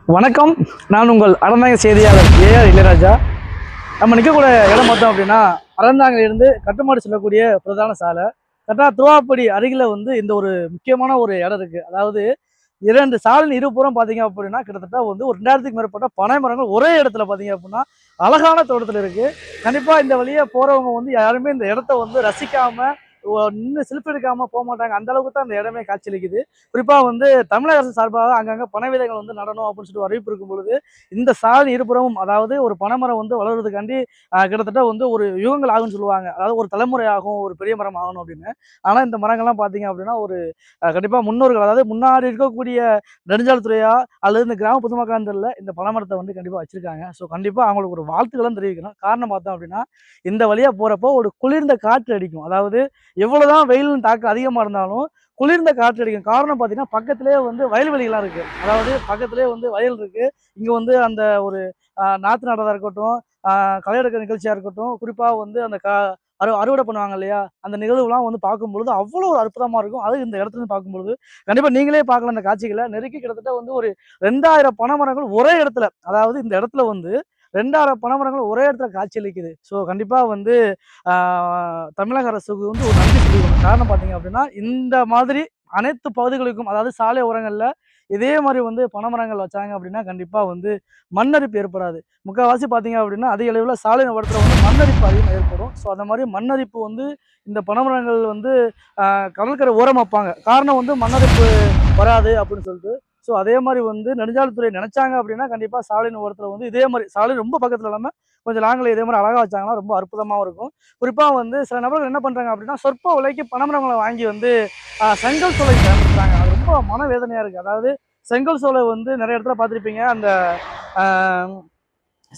வணக்கம். நான் உங்கள் அறந்தாங்க செய்தியாளர் ஏஆர் இளையராஜா. நம்ம நிற்கக்கூடிய இடம் பார்த்தோம் அப்படின்னா, அறந்தாங்கிலிருந்து கட்டுமாடு செல்லக்கூடிய பிரதான சாலை. கரெக்டாக திருவாப்படி அருகில் வந்து இந்த ஒரு முக்கியமான ஒரு இடம் இருக்குது. அதாவது இரண்டு சாலையின் இருபுறம் பார்த்தீங்க அப்படின்னா கிட்டத்தட்ட வந்து ஒரு 2000க்கு மேற்பட்ட பனை மரங்கள் ஒரே இடத்துல பார்த்தீங்க அப்படின்னா அழகான தோட்டத்தில் இருக்குது. கண்டிப்பாக இந்த வழியாக போகிறவங்க வந்து யாருமே இந்த இடத்த வந்து ரசிக்காமல் நின்று செல்ஃபி எடுக்காமல் போக மாட்டாங்க. அந்த அளவுக்கு தான் அந்த இடமே காட்சியளிக்குது. குறிப்பாக வந்து தமிழக அரசு சார்பாக அங்கங்கே பனை விதைகள் வந்து நடணும் அப்படின்னு சொல்லிட்டு அறிவிப்பு இருக்கும் பொழுது இந்த சாலை இருபுறமும் அதாவது ஒரு பனைமரம் வந்து வளர்றதுக்காண்டி கிட்டத்தட்ட வந்து ஒரு யுகங்கள் ஆகும்னு சொல்லுவாங்க. அதாவது ஒரு தலைமுறை ஆகும், ஒரு பெரிய மரம் ஆகணும் அப்படின்னு. ஆனால் இந்த மரங்கள்லாம் பார்த்தீங்க அப்படின்னா ஒரு கண்டிப்பாக முன்னோர்கள் அதாவது முன்னாடி இருக்கக்கூடிய நெடுஞ்சாலைத்துறையா அல்லது இந்த கிராம பொதுமக்களான்னு தெரியல இந்த பனைமரத்தை வந்து கண்டிப்பாக வச்சிருக்காங்க. ஸோ கண்டிப்பாக அவங்களுக்கு ஒரு வாழ்த்துக்களும் தெரிவிக்கணும். காரணம் பார்த்தோம் அப்படின்னா இந்த வழியாக போகிறப்போ ஒரு குளிர்ந்த காற்று அடிக்கும். அதாவது எவ்வளவுதான் வெயிலின் தாக்கம் அதிகமா இருந்தாலும் குளிர்ந்த காற்று அடிக்கும். காரணம் பார்த்தீங்கன்னா, பக்கத்திலேயே வந்து வயல்வெளிலாம் இருக்கு. அதாவது பக்கத்திலேயே வந்து வயல் இருக்கு. இங்க வந்து அந்த ஒரு நாத்து நடுறதா இருக்கட்டும், களை எடுக்கிற நிகழ்ச்சியா இருக்கட்டும், குறிப்பா வந்து அந்த அறுவடை பண்ணுவாங்க இல்லையா? அந்த நிகழ்வுலாம் வந்து பார்க்கும்பொழுது அவ்வளோ ஒரு அற்புதமா இருக்கும். அதுவும் இந்த இடத்துலருந்து பார்க்கும்பொழுது. கண்டிப்பா நீங்களே பார்க்கலாம் அந்த காட்சிகள. நெருக்கி கிட்டத்தட்ட வந்து ஒரு 2000 பனை மரங்கள் ஒரே இடத்துல, அதாவது இந்த இடத்துல வந்து 2000 பனை மரங்கள் ஒரே இடத்துல காட்சியளிக்குது. ஸோ கண்டிப்பா வந்து ஆ தமிழக அரசுக்கு வந்து ஒரு நன்றி சொல்லிக்கணும். காரணம் பார்த்தீங்க அப்படின்னா, இந்த மாதிரி அனைத்து பகுதிகளுக்கும் அதாவது சாலை ஓரங்கள்ல இதே மாரி வந்து பனை மரங்கள் வச்சாங்க அப்படின்னா, கண்டிப்பா வந்து மண்ணரிப்பு ஏற்படாது. முக்கால்வாசி பார்த்தீங்க அப்படின்னா, அதிக அளவுல சாலை ஓரத்துல வந்து மண்ணரிப்பு அதிகமா ஏற்படும். ஸோ அந்த மாரி மண்ணரிப்பு வந்து இந்த பனை மரங்கள் வந்து கடற்கரை ஓரமா வைப்பாங்க. காரணம் வந்து மண்ணரிப்பு வராது அப்படின்னு சொல்லிட்டு. ஸோ அதே மாரி வந்து நெடுஞ்சாலைத்துறை நெனச்சாங்க அப்படின்னா, கண்டிப்பா சாலையின் ஓரத்துல வந்து இதே மாரி சாலை ரொம்ப பக்கத்துல இல்லாம, கொஞ்சம் லாங்ல இதே மாரி அழகா வச்சாங்கன்னா ரொம்ப அற்புதமாவும் இருக்கும். குறிப்பா வந்து சில நபர்கள் என்ன பண்றாங்க அப்படின்னா, சொற்ப விலைக்கு பனை மரங்கள வாங்கி வந்து செங்கல் சூளைக்கு பயன்படுத்துறாங்க. அது ரொம்ப மனவேதனையா இருக்கு. அதாவது செங்கல் சூளை வந்து நெறைய இடத்துல பார்த்துருப்பீங்க. அந்த அ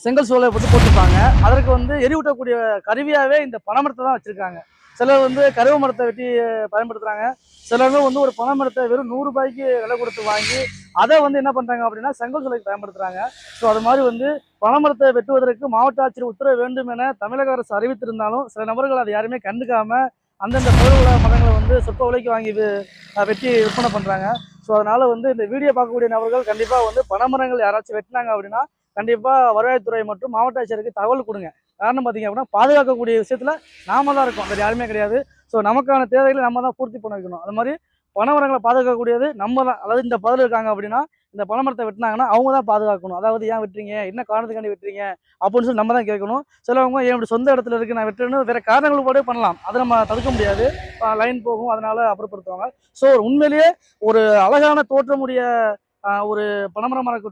செங்கல் சூளை வந்து போட்டிருப்பாங்க. அதற்கு வந்து எரியூட்டக்கூடிய கருவியாவே இந்த பனை மரத்த தான் வச்சிருக்காங்க. சிலர் வந்து கருவ மரத்த வெட்டி பயன்படுத்துறாங்க. சிலவங்க வந்து ஒரு பனை மரத்த வெறும் ரூ. 100க்கு விலை கொடுத்து வாங்கி, அத வந்து என்ன பண்றாங்க அப்படின்னா, செங்கல் சூளைக்கு பயன்படுத்துறாங்க. ஸோ அது மாரி வந்து பனை மரத்த வெட்டுவதற்கு மாவட்ட ஆட்சியர் உத்தரவு வேண்டும் என தமிழக அரசு அறிவித்திருந்தாலும், சில நபர்கள் அத யாருமே கண்டுக்காம, அந்தந்த பருவ உள்ள மரங்கள வந்து சொற்ப விலைக்கு வாங்கி வெட்டி விற்பனை பண்றாங்க. ஸோ அதனால வந்து இந்த வீடியோ பார்க்கக்கூடிய நபர்கள் கண்டிப்பா வந்து பனை மரங்கள் யாராச்சும் வெட்டுனாங்க அப்படின்னா, கண்டிப்பா வருவாய்த்துறை மற்றும் மாவட்ட ஆட்சியருக்கு தகவல் குடுங்க. காரணம் பார்த்தீங்க அப்படின்னா, பாதுகாக்கக்கூடிய விஷயத்துல நாம தான் இருக்கோம். வேற யாருமே கிடையாது. ஸோ நமக்கான தேவைகள நம்ம தான் பூர்த்தி பண்ண வைக்கணும். அது மாரி பனை மரங்கள பாதுகாக்கக்கூடியது நம்ம தான். அதாவது இந்த பகுதியில இருக்காங்க அப்படின்னா, இந்த பனை மரத்த வெட்டுனாங்கன்னா, அவங்க தான் பாதுகாக்கணும். அதாவது ஏன் வெட்டுறீங்க? என்ன காரணத்துக்காண்டி வெட்டுறீங்க? அப்படின்னு சொல்லி நம்ம தான் கேட்கணும். சிலவங்க ஏன் இப்படி சொந்த இடத்துல இருக்கு நான் வெட்டுறேன்னு வேற காரணங்கள் கூட பண்ணலாம். அத நம்ம தடுக்க முடியாது. லைன் போகும். அதனால அப்புறப்படுத்துவாங்க. ஸோ உண்மையிலேயே ஒரு அழகான தோற்றமுடைய ஒரு பனைமரமா இருக்கட்டும்